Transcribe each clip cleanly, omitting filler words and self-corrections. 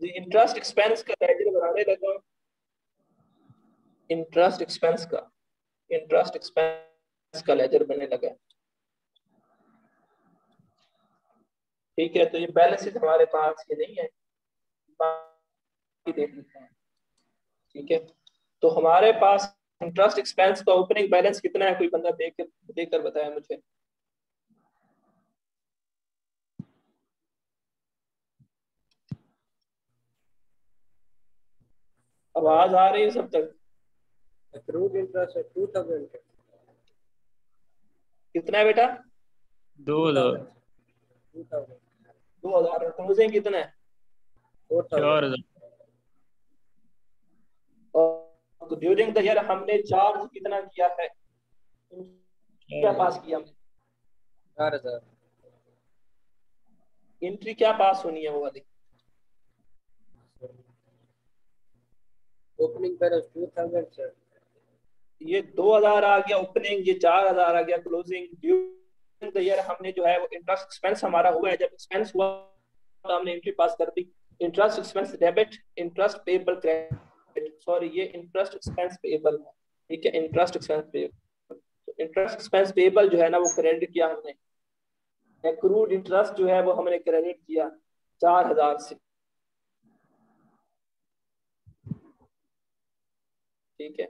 Interest expense का laser बनाने लगा। इंटरेस्ट एक्सपेंस का लेजर बनने लगा। ठीक है, तो ये बैलेंस शीट हमारे पास ये नहीं है, बाकी देख लेते हैं। ठीक है, तो हमारे पास इंटरेस्ट एक्सपेंस का ओपनिंग बैलेंस कितना है, कोई बंदा देख कर बताया मुझे। आवाज आ रही है सब तक? अक्रूड इंटरेस्ट है 2000 का। कितना है बेटा? 2000। 2000। क्लोजिंग कितना है? 4000। और तो ड्यूरिंग द ईयर हमने चार्ज कितना किया है, क्या पास किया हमने? 4000। एंट्री क्या पास होनी है वो वाली? Opening balance 2000 sir. ये 2000 आ गया ओपनिंग, ये 4000 आ गया क्लोजिंग। ड्यूरिंग द ईयर हमने जो है वो इंटरेस्ट एक्सपेंस हमारा हुआ है, जब एक्सपेंस हुआ तो हमने एंट्री पास कर दी। Interest expense debit, interest payable credit, sorry ये इंटरेस्ट एक्सपेंस पेएबल है। ठीक है, interest expense payable, interest expense payable जो है ना वो क्रेडिट किया हमने। एक्रूड इंटरेस्ट जो है वो हमने क्रेडिट किया 4000 से। ठीक है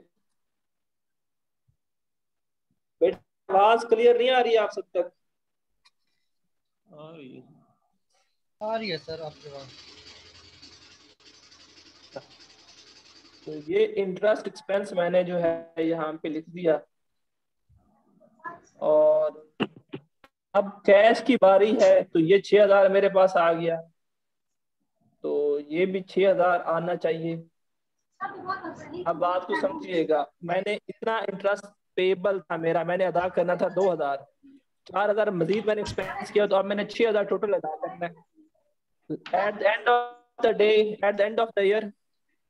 बेटा, आवाज क्लियर नहीं आ रही है आप सब तक? आ रही है सर आपके पास। तो ये इंटरेस्ट एक्सपेंस मैंने जो है यहाँ पे लिख दिया। और अब कैश की बारी है, तो ये 6000 मेरे पास आ गया, तो ये भी 6000 आना चाहिए। अब बात को समझिएगा, मैंने इतना इंटरेस्ट पेबल था मेरा, मैंने अदा करना था 2000, 4000 मजीद मैंने एक्सपेंस किया, तो अब मैंने 6000 टोटल अदा करना है। At the end of the day, at the end of the year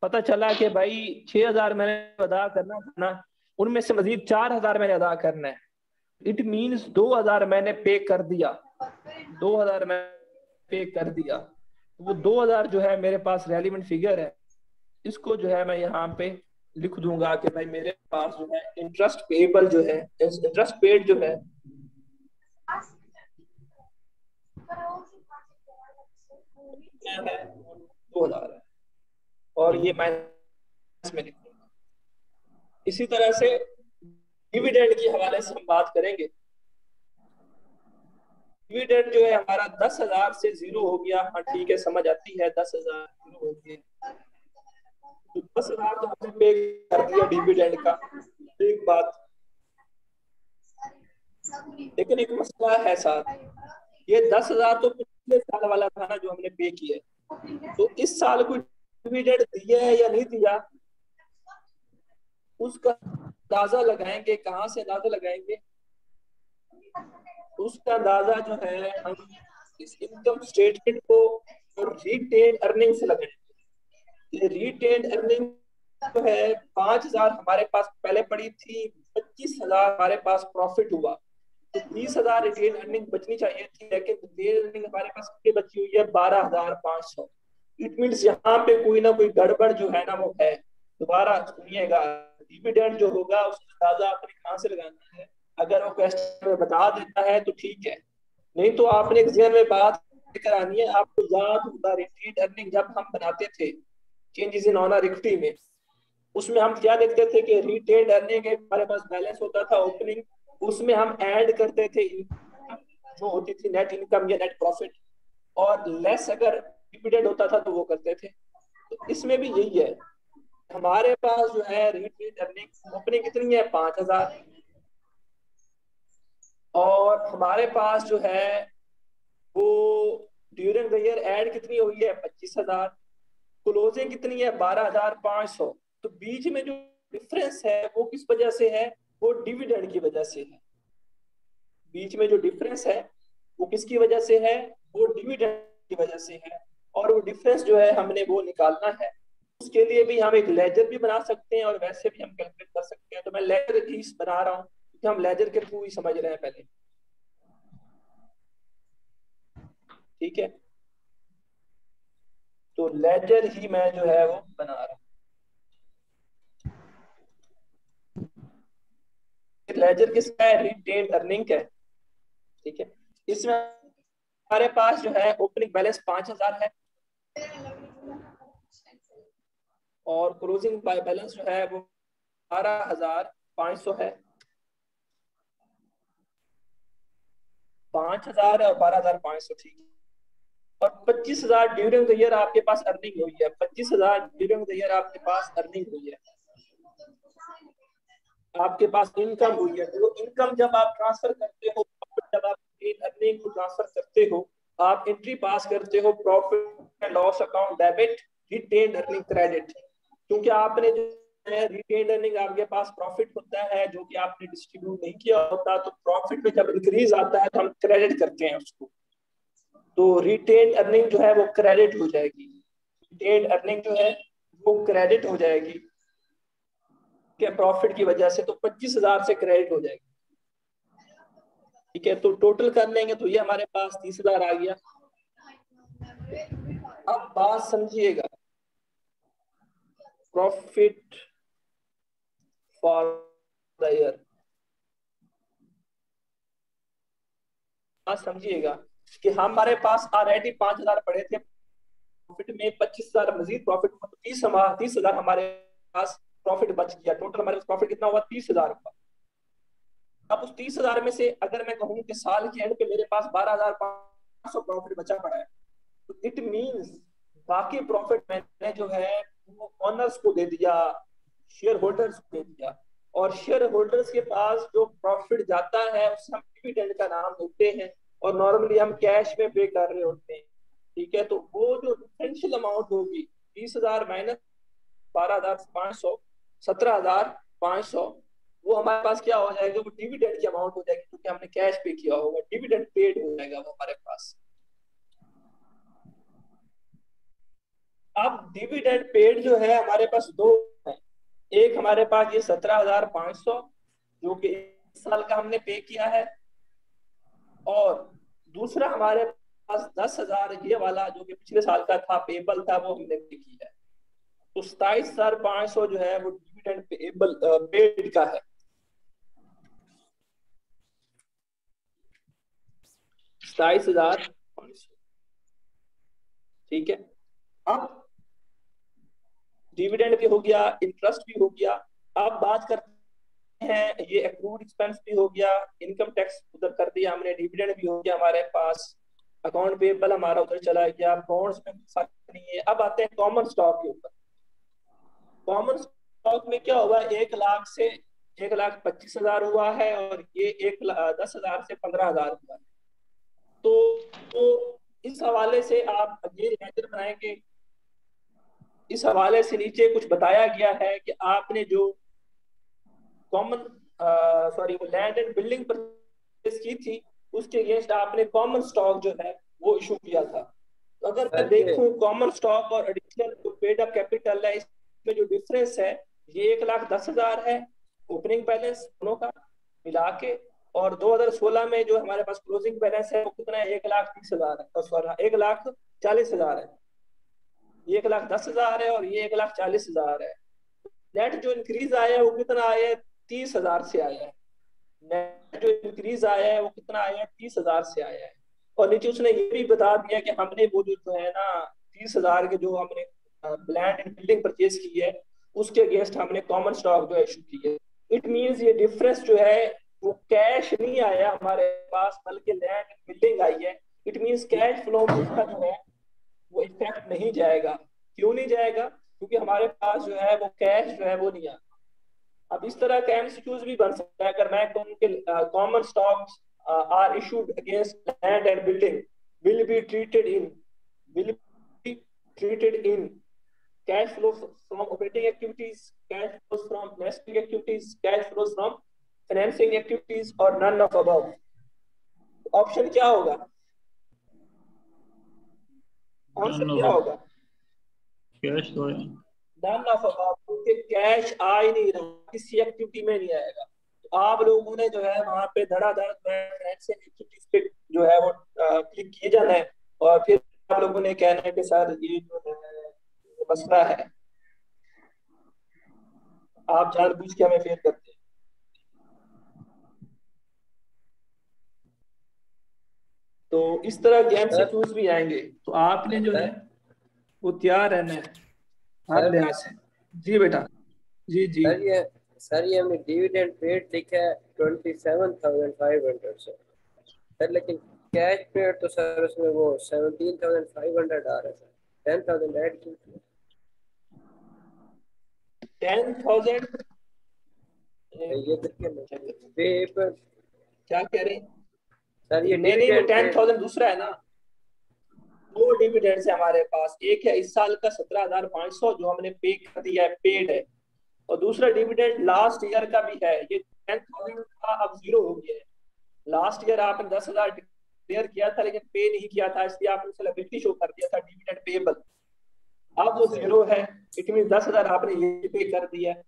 पता चला कि भाई 6000 मैंने अदा करना था ना, उनमें से मजीद 4000 मैंने अदा करना है। इट मीन्स 2000 मैंने पे कर दिया, 2000 मैंने पे कर दिया। वो 2000 जो है मेरे पास रेलिवेंट फिगर है, इसको जो है मैं यहाँ पे लिख दूंगा कि भाई मेरे पास जो है इंटरेस्ट पेएबल जो है, इंटरेस्ट पेड जो है क्या है, 2000 है। और ये मैं इसमें लिख दूंगा। इसी तरह से डिविडेंड के हवाले से हम बात करेंगे। डिविडेंड जो है हमारा 10,000 से जीरो हो गया। हाँ ठीक है, समझ आती है, 10,000 जीरो हो गया, तो 10,000 तो हमने पे कर दिया डिविडेंड का। एक बात, लेकिन एक मसला है साथ, ये 10,000 तो पिछले साल वाला था ना जो हमने पे किया है, तो इस साल कोई डिविडेंड दिया है या नहीं दिया, उसका अंदाजा लगाएंगे। कहाँ से अंदाजा लगाएंगे? उसका अंदाजा जो है हम इस इनकम स्टेटमेंट को और रिटेन अर्निंग से लगाएंगे। रिटेन अर्निंग जो है 5,000 हमारे पास पहले पड़ी थी, 25,000 हमारे पास प्रॉफिट हुआ, तो 20,000 रिटेन अर्निंग बचनी चाहिए थी, लेकिन रिटेन अर्निंग हमारे पास कितनी बची हुई है? 12,500। इट मीन्स यहाँ पे कोई ना कोई गड़बड़ जो है ना वो है। दोबारा सुनिएगा, डिविडेंड जो होगा उसका अंदाजा आपने कहाँ से लगाना है? अगर वो क्वेश्चन में बता देता है तो ठीक है, नहीं तो आपने एक जहन में बात करानी है। आपको याद होगा रिटेन अर्निंग जब हम बनाते थे चेंजेस इन ऑनर इक्विटी में, उसमें हम क्या देखते थे कि रिटेन अर्निंग हमारे पास बैलेंस होता था ओपनिंग, उसमें हम ऐड करते थे जो होती थी नेट इनकम या नेट प्रॉफिट, और लेस अगर डिविडेंड होता था तो वो करते थे। तो इसमें भी यही है, हमारे पास जो है रिटेन अर्निंग ओपनिंग कितनी है? 5,000, और हमारे पास जो है वो ड्यूरिंग द ईयर ऐड कितनी हुई है? 25,000। क्लोजिंग कितनी है? 12,500। तो बीच में जो डिफरेंस है वो किस वजह से है? वो डिविडेंड की वजह से है। बीच में जो डिफरेंस है वो किसकी वजह से है? वो डिविडेंड की वजह से है। और वो डिफरेंस जो है हमने वो निकालना है। उसके लिए भी हम एक लेजर भी बना सकते हैं और वैसे भी हम कैलकुलेट कर सकते हैं। तो मैं लेजर ही बना रहा हूँ क्योंकि हम लेजर के थ्रू ही समझ रहे हैं पहले। ठीक है, तो लेजर ही मैं जो है वो बना रहा हूँ। लेजर किसका है? रिटेन्ड अर्निंग का है। ठीक है, इसमें हमारे पास जो है ओपनिंग बैलेंस 5000 है और क्लोजिंग बैलेंस जो है वो 12500 है। 5000 और 12500, ठीक है। और 25000 ड्यूरिंग द ईयर आपके पास अर्निंग हुई है। 25000 ड्यूरिंग द ईयर आपके पास अर्निंग हुई है, आपके पास इनकम हुई है। तो इनकम जब आप ट्रांसफर करते हो, जब आप अर्निंग को ट्रांसफर करते हो, आप एंट्री पास करते हो profit and loss account debit retained earning credit. क्योंकि आपने जो है रिटेन्ड अर्निंग, आपके पास प्रॉफिट होता है जो कि आपने डिस्ट्रीब्यूट नहीं किया होता, तो प्रॉफिट में जब इंक्रीज आता है तो हम क्रेडिट करते हैं उसको। तो रिटेन्ड अर्निंग जो है वो क्रेडिट हो जाएगी। रिटेन्ड अर्निंग जो है वो क्रेडिट हो जाएगी के प्रॉफिट की वजह से, तो 25000 से क्रेडिट हो जाएगी। ठीक है, तो टोटल कर लेंगे तो ये हमारे पास 30000 आ गया। अब बात समझिएगा, प्रॉफिट फॉर द ईयर। बात समझिएगा कि हमारे पास ऑलरेडी 5000 पड़े थे, प्रॉफिट में 25000 मजीद प्रॉफिट, 30,000 हमारे पास प्रॉफिट बच गया। टोटल हमारे पास प्रॉफिट कितना हुआ? 30,000 का। अब उस 30,000 में से अगर मैं कहूँ कि साल के एंड पे मेरे पास 12,500 प्रॉफिट बचा पड़ा है, तो इट मींस बाकी प्रॉफिट मैंने जो है वो ओनर्स को दे दिया, शेयर होल्डर्स को दे दिया। और शेयर होल्डर्स के पास जो प्रॉफिट जाता है उसे हम डिविडेंड का नाम देते हैं, और नॉर्मली हम कैश में पे कर रहे होते हैं। ठीक है, तो वो जो डिफरेंशियल अमाउंट होगी 30,000 माइनस 12,500, 17,500, वो हमारे पास क्या हो जाएगा? वो डिविडेंड की अमाउंट हो जाएगी, क्योंकि हमने कैश पे किया होगा। डिविडेंड पेड हो जाएगा वो हमारे पास। अब डिविडेंड पेड जो है हमारे पास दो है। एक हमारे पास ये 17,500 जो कि इस साल का हमने पे किया है, और दूसरा हमारे पास 10,000 ये वाला जो कि पिछले साल का था, पेबल था, वो हमने पे किया है। तो 27,500 जो है वो डिविडेंड पेबल पेड का है। 27,500, ठीक है। अब डिविडेंड भी हो गया, इंटरेस्ट भी हो गया। अब बात करते हैं, ये एक्रूड एक्सपेंस भी हो गया, इनकम टैक्स उधर कर दिया हमने, डिविडेंड भी हो गया हमारे पास, अकाउंट पेबल हमारा उधर चला गया, बॉन्ड्स में कुछ फर्क नहीं है। अब आते हैं कॉमन स्टॉक के ऊपर। कॉमन स्टॉक में क्या हुआ? 1,00,000 से 1,25,000 हुआ है, और ये 10,000 से 15,000 हुआ है। तो इस हवाले से आप ये लेजर बनाएंगे। इस हवाले से नीचे कुछ बताया गया है कि आपने जो कॉमन वो लैंड एंड बिल्डिंग परचेज की थी, उसके अगेंस्ट आपने कॉमन स्टॉक जो है वो इशू किया था। तो अगर मैं देखूं कॉमन स्टॉक और एडिशनल जो पेड अप कैपिटल है, इसमें जो डिफरेंस है ये 1,10,000 है ओपनिंग बैलेंस दोनों का मिला के, और 2016 में जो हमारे पास क्लोजिंग बैलेंस है वो कितना है? 1,30,000 है, सॉरी 1,40,000 है। ये 1,10,000 है और ये 1,40,000 है। नेट जो इंक्रीज आया है वो कितना आया है? 30,000 से आया है। नेट जो इंक्रीज आया है वो कितना आया है? 30,000 से आया है। और नीचे उसने ये भी बता दिया कि हमने वो जो है ना 30,000 के जो हमने लैंड एंड बिल्डिंग परचेज की है, उसके अगेंस्ट हमने कॉमन स्टॉक जो इशू की है। इट मींस ये डिफरेंस जो है वो कैश नहीं आया हमारे पास, बल्कि लैंड एंड बिल्डिंग आई है। इट मींस कैश फ्लो में उसका जो है वो इफेक्ट नहीं जाएगा। क्यों नहीं जाएगा? क्योंकि हमारे पास जो है वो कैश जो है वो नहीं आता। अब इस तरह का एमसीक्यूज भी बन सकता है। अगर मैं कहूँ कि common stocks are issued against land and building will be treated in cash flow from operating activities, cash flows from investing activities, cash flows from financing activities, और नन ऑफ अबव। ऑप्शन क्या होगा? Answer क्या होगा? Cash तो है। None of above, क्योंकि cash आ ही नहीं रहा, किसी एक्टिविटी में नहीं आएगा। तो आप लोगों ने जो है वहां पे धड़ाधड़ फाइनेंशियल एक्टिविटीज पे जो है वो क्लिक किए जाना है, और फिर आप लोगों ने कहना है कि सर ये जो है मसला है, आप जानबूझ के हमें फेल करते हैं। तो इस तरह के एमसीक्यूज भी आएंगे, तो आपने जो है वो तैयार रहना है हर सर लिहाज से। जी बेटा। जी जी। सर ये हमने डिविडेंड पेड लिखा है 27,500 सर, लेकिन कैश पेड तो सर उसमें वो 17,500 आ रहा है सर, 10,000 ऐड कीजिए। 10,000 ये देखिए ना पेपर, क्या कह रहे हैं? सर ये नहीं नहीं, वो डिविडेंड पेड 10,000 दूसरा है ना। दो डिविडेंड्स है हमारे पास, एक है इस साल का 17,500 जो हमने पे कर दिया है, पेड है, और दूसरा डिविडेंड लास्ट ईयर का भी है। ये 10,000 का अब जीरो हो गया है। लास्ट ईयर आपने 10,000 डिक्लेयर किया था लेकिन पे नहीं किया था, इसलिए आपने उसे लायबिलिटी शो कर दिया था डिविडेंड पेएबल। अब वो जीरो है, इट मीन 10,000 आपने ये पे कर दिया है।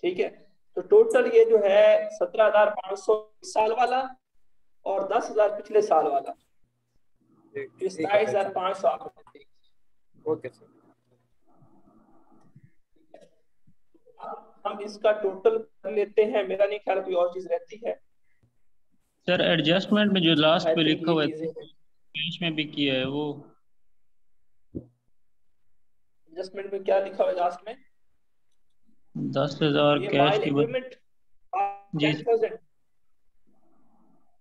ठीक है, तो टोटल ये जो है 17,500 इस साल वाला और 10,000 पिछले साल वाला, 27,500 आपने पे किया। Okay sir. अब हम इसका टोटल कर लेते हैं, मेरा नहीं ख्याल कोई और चीज रहती है। सर एडजस्टमेंट में जो लास्ट आई पे थिंक लिखा ये हुआ है चीजें हैं। कैश में भी किया है वो। एडजस्टमेंट में क्या लिखा हुआ है लास्ट में? 10,000 ये कैश माइल की इक्विपमेंट जी 10,000।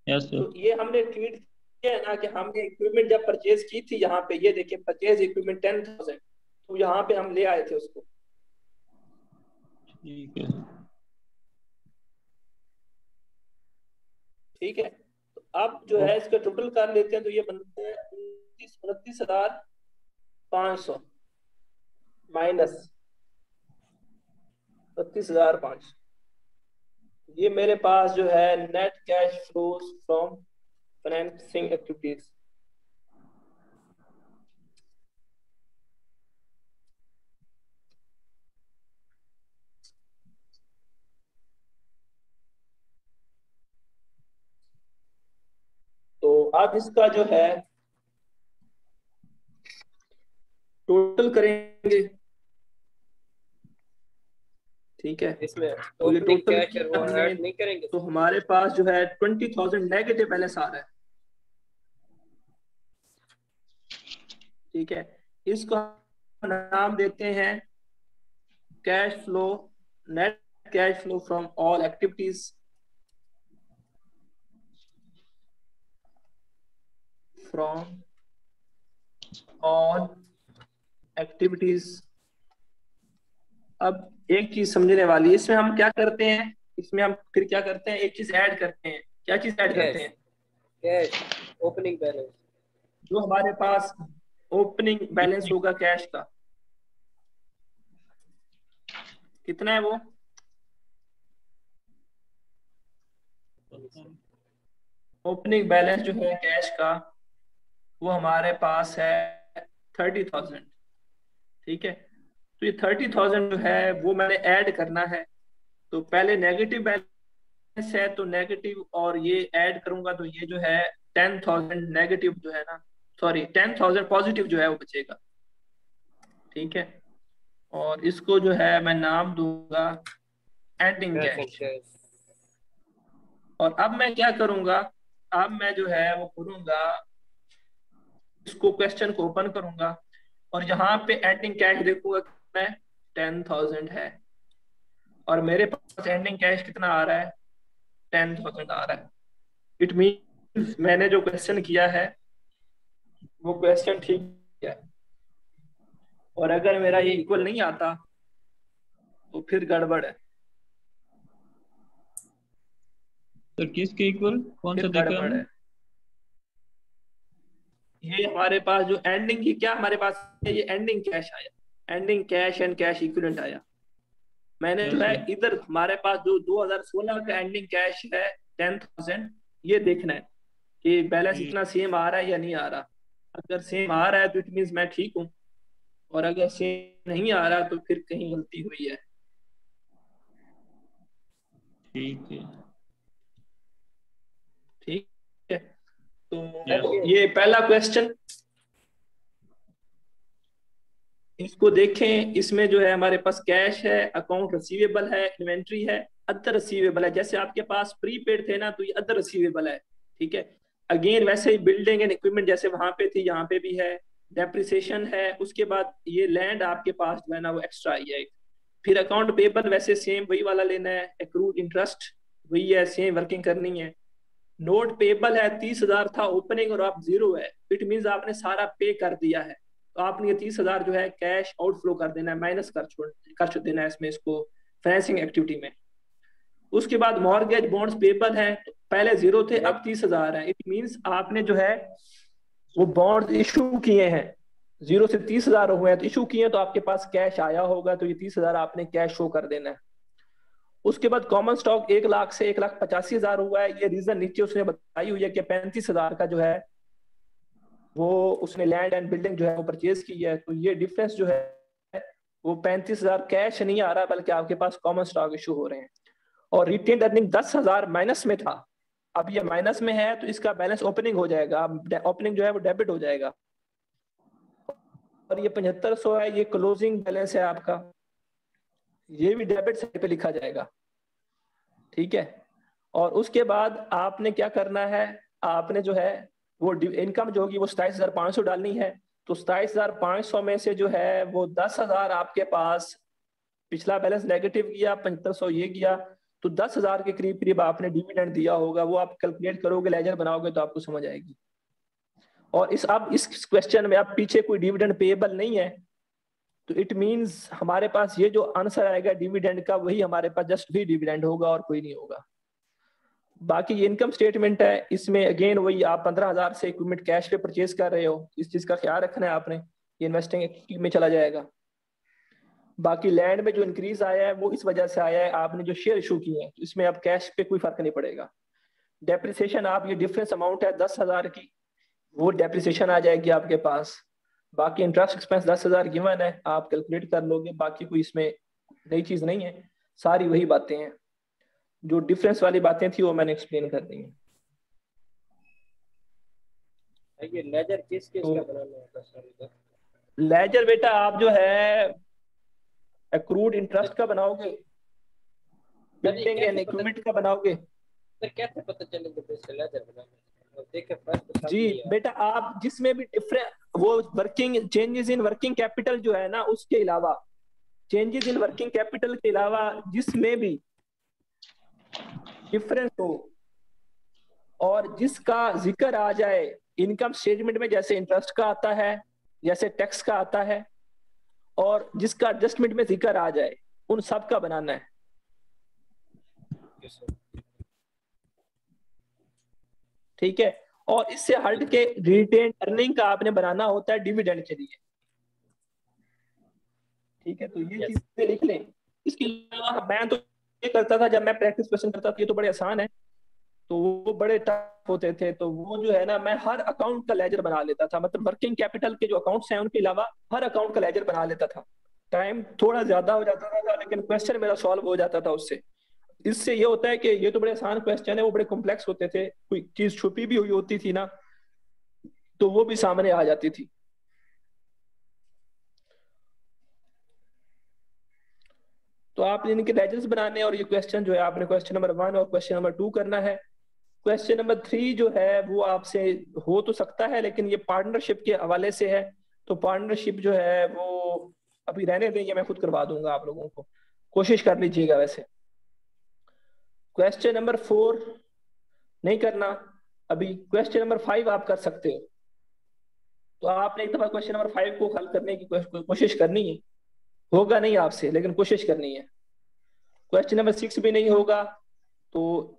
Yes sir. तो ये हमने ट्वीट किया है ना कि हमने इक्विपमेंट जब परचेज की थी, यहाँ पे ये देखिए परचेज इक्विपमेंट 10,000, तो यहाँ पे हम ले आए थे उसको। ठीक है। ठीक है, तो अब जो है इसका टोटल कर लेते हैं, तो ये बनता है 29,500 माइनस 29,500। ये मेरे पास जो है net cash flows from financing activities. तो अब इसका जो है टोटल करेंगे। ठीक है, इसमें तो ये ओपनिंग टोटल कैश किया वो हमने, ऐड नहीं करेंगे तो सर? हमारे पास जो है 20,000 नेगेटिव बैलेंस आ रहा है। ठीक है, इसको नाम देते हैं cash flow, net cash flow from all activities from all activities. अब एक चीज समझने वाली है, इसमें हम क्या करते हैं, इसमें हम फिर क्या करते हैं, एक चीज ऐड करते हैं। क्या चीज ऐड करते कैश, हैं? Cash opening balance. जो हमारे पास ओपनिंग बैलेंस होगा कैश का, कितना है वो? ओपनिंग बैलेंस जो है कैश का वो हमारे पास है 30,000। ठीक है, तो ये 30,000 जो है वो मैंने ऐड करना है। तो पहले नेगेटिव बैलेंस है तो नेगेटिव, और ये ऐड करूंगा तो ये जो है 10,000 नेगेटिव जो है ना, सॉरी 10,000 पॉजिटिव जो है वो बचेगा। ठीक है, और इसको जो है मैं नाम दूंगा ending cash and cash. Cash. और अब मैं क्या करूंगा, अब मैं जो है वो करूंगा, इसको क्वेश्चन को ओपन करूंगा और यहाँ पे एंडिंग कैश देखूंगा कितना है, 10,000 है, और मेरे पास एंडिंग कैश कितना आ रहा है, 10,000 आ रहा है। इट मीन्स मैंने जो क्वेश्चन किया है वो क्वेश्चन ठीक है, और अगर मेरा ये इक्वल नहीं आता तो फिर गड़बड़ है, तो किसके इक्वल कौन सा फिर देखा गड़बड़ हमने? है। ये हमारे पास जो एंडिंग की क्या हमारे पास है, ये एंडिंग कैश आया, ending cash and cash equivalent आया। मैंने जो यस है सर। इधर हमारे पास जो 2016 का एंडिंग कैश है 10,000, ये देखना है कि बैलेंस ठीक। इतना सेम आ रहा है या नहीं आ रहा। अगर सेम आ रहा है तो इट मीन्स मैं ठीक हूँ, और अगर सेम नहीं आ रहा तो फिर कहीं गलती हुई है। ठीक है। ठीक है, तो यस। सर ये पहला क्वेश्चन इसको देखें, इसमें जो है हमारे पास कैश है, अकाउंट रिसीवेबल है, इन्वेंट्री है, अदर रिसीवेबल है। जैसे आपके पास प्रीपेड थे ना, तो ये अदर रिसीवेबल है। ठीक है, अगेन वैसे ही बिल्डिंग एंड इक्विपमेंट जैसे वहां पे थी, यहाँ पे भी है। डेप्रिसिएशन है, उसके बाद ये लैंड आपके पास जो है ना वो एक्स्ट्रा आई है। फिर अकाउंट पेबल वैसे सेम वही वाला लेना है, एक्रूड इंटरेस्ट वही है, सेम वर्किंग करनी है। नोट पेबल है 30,000 था ओपनिंग और आप जीरो है, इट मीन आपने सारा पे कर दिया है। तो आपने ये 30,000 जो है कैश आउटफ्लो कर देना है, माइनस कर देना है इसमें, इसको फाइनेंसिंग एक्टिविटी में। उसके बाद मॉर्गेज बॉन्ड्स पेबल है, पहले जीरो थे अब 30,000 है, इट मीन्स आपने जो है वो बॉन्ड इशू किए हैं, जीरो से 30,000 हुए हैं तो इशू किए हैं, तो आपके पास कैश आया होगा, तो ये 30,000 आपने कैश शो कर देना है। उसके बाद कॉमन स्टॉक 1 लाख से 1,85,000 हुआ है। ये रीजन नीचे उसने बताई हुई है कि 35,000 का जो है वो उसने लैंड एंड बिल्डिंग जो है वो परचेज की है, तो ये डिफरेंस जो है वो 35,000 कैश नहीं आ रहा, बल्कि आपके पास कॉमन स्टॉक इशू हो रहे हैं। और रिटेन अर्निंग 10,000 माइनस में था, अब ये माइनस में है, तो इसका बैलेंस ओपनिंग हो जाएगा, ओपनिंग जो है वो डेबिट हो जाएगा। और ये 7500 है, ये क्लोजिंग बैलेंस है आपका, ये भी डेबिट साइड पे लिखा जाएगा। ठीक है, और उसके बाद आपने क्या करना है, आपने जो है वो इनकम जो होगी वो 27,500 डालनी है। तो 27,500 में से जो है वो 10,000 आपके पास, पिछला बैलेंस नेगेटिव किया, 7500 ये किया, तो 10,000 के करीब करीब आपने डिविडेंड दिया होगा। वो आप कैलकुलेट करोगे, लेजर बनाओगे तो आपको समझ आएगी। और इस क्वेश्चन में अब पीछे कोई डिविडेंड पेएबल नहीं है, तो इट मींस हमारे पास ये जो आंसर आएगा डिविडेंड का, वही हमारे पास जस्ट भी डिविडेंड होगा और कोई नहीं होगा। बाकी ये इनकम स्टेटमेंट है, इसमें अगेन वही, आप 15,000 से इक्विपमेंट कैश पे परचेज कर रहे हो, इस चीज का ख्याल रखना है आपने, ये इन्वेस्टिंग एक्टिविटी में चला जाएगा। बाकी लैंड में जो इंक्रीज आया है वो इस वजह से आया है, आपने जो शेयर इशू किए हैं, इसमें अब कैश पे कोई फर्क नहीं पड़ेगा। डेप्रिसिएशन आप ये डिफरेंस अमाउंट है 10,000 की, वो डेप्रिसिएशन आ जाएगी आपके पास। बाकी इंटरेस्ट एक्सपेंस 10,000 गिवन है, आप कैलकुलेट कर लोगे, बाकी कोई इसमें नई चीज नहीं है, सारी वही बातें हैं। जो डिफरेंस वाली बातें थी वो मैंने एक्सप्लेन कर दी हैं। ये लेजर किस किस तो का बनाना होगा सर इधर? लेजर बेटा आप जो है एक्रूड इंटरेस्ट का बनाओगे, बिल्डिंग एंड इक्विपमेंट का बनाओगे। सर कैसे पता चलेगा कि इसका लेजर बनाना है? देखे फर्स्ट सब जी लिया। बेटा, आप जिसमें भी डिफरेंट वो working changes in working capital जो है ना, उसके अलावा, चेंजेस इन वर्किंग कैपिटल के अलावा जिसमें भी डिफरेंस हो और जिसका जिक्र आ जाए इनकम स्टेटमेंट में, जैसे इंटरेस्ट का आता है, जैसे टैक्स का आता है, और जिसका एडजस्टमेंट में जिक्र आ जाए, उन सब का बनाना है। ठीक है, और इससे हट के रिटेन अर्निंग का आपने बनाना होता है डिविडेंड के लिए। ठीक है, तो ये चीजें लिख लें। इसके अलावा मैं तो ये करता था, जब मैं प्रैक्टिस क्वेश्चन करता था, ये तो बड़े आसान है, तो वो बड़े टफ होते थे, तो वो जो है ना, मैं हर अकाउंट का लेजर बना लेता था, मतलब वर्किंग कैपिटल के जो अकाउंट्स हैं उनके अलावा हर अकाउंट का लेजर बना लेता था। टाइम थोड़ा ज्यादा हो जाता था, लेकिन क्वेश्चन मेरा सॉल्व हो जाता था उससे। इससे ये होता है कि ये तो बड़े आसान क्वेश्चन है, वो बड़े कॉम्प्लेक्स होते थे, कोई चीज छुपी भी हुई होती थी ना, तो वो भी सामने आ जाती थी। तो आप इनके लेजर्स बनाने, और ये क्वेश्चन जो है आपने क्वेश्चन नंबर 1 और क्वेश्चन नंबर 2 करना है। क्वेश्चन नंबर 3 जो है वो आपसे हो तो सकता है, लेकिन ये पार्टनरशिप के हवाले से है, तो पार्टनरशिप जो है वो अभी रहने देंगे, मैं खुद करवा दूंगा आप लोगों को, कोशिश कर लीजिएगा। वैसे क्वेश्चन नंबर 4 नहीं करना अभी, क्वेश्चन नंबर 5 आप कर सकते हो। तो आपने एक दफा क्वेश्चन नंबर 5 को हल करने की कोशिश करनी है, होगा नहीं आपसे, लेकिन कोशिश करनी है। क्वेश्चन नंबर 6 भी नहीं होगा, तो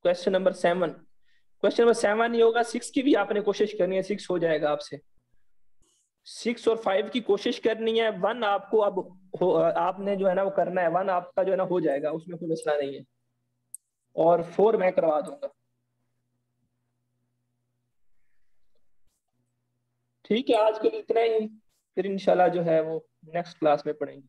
क्वेश्चन नंबर 7 नहीं होगा, 6 की भी आपने कोशिश करनी है, 6 हो जाएगा आपसे। 6 और 5 की कोशिश करनी है, 1 आपको अब आपने जो है ना वो करना है, 1 आपका जो है ना हो जाएगा, उसमें कोई मसला नहीं है, और 4 मैं करवा दूंगा। ठीक है, आज के लिए इतना ही, फिर इंशाल्लाह जो है वो नेक्स्ट क्लास में पढ़ेंगे।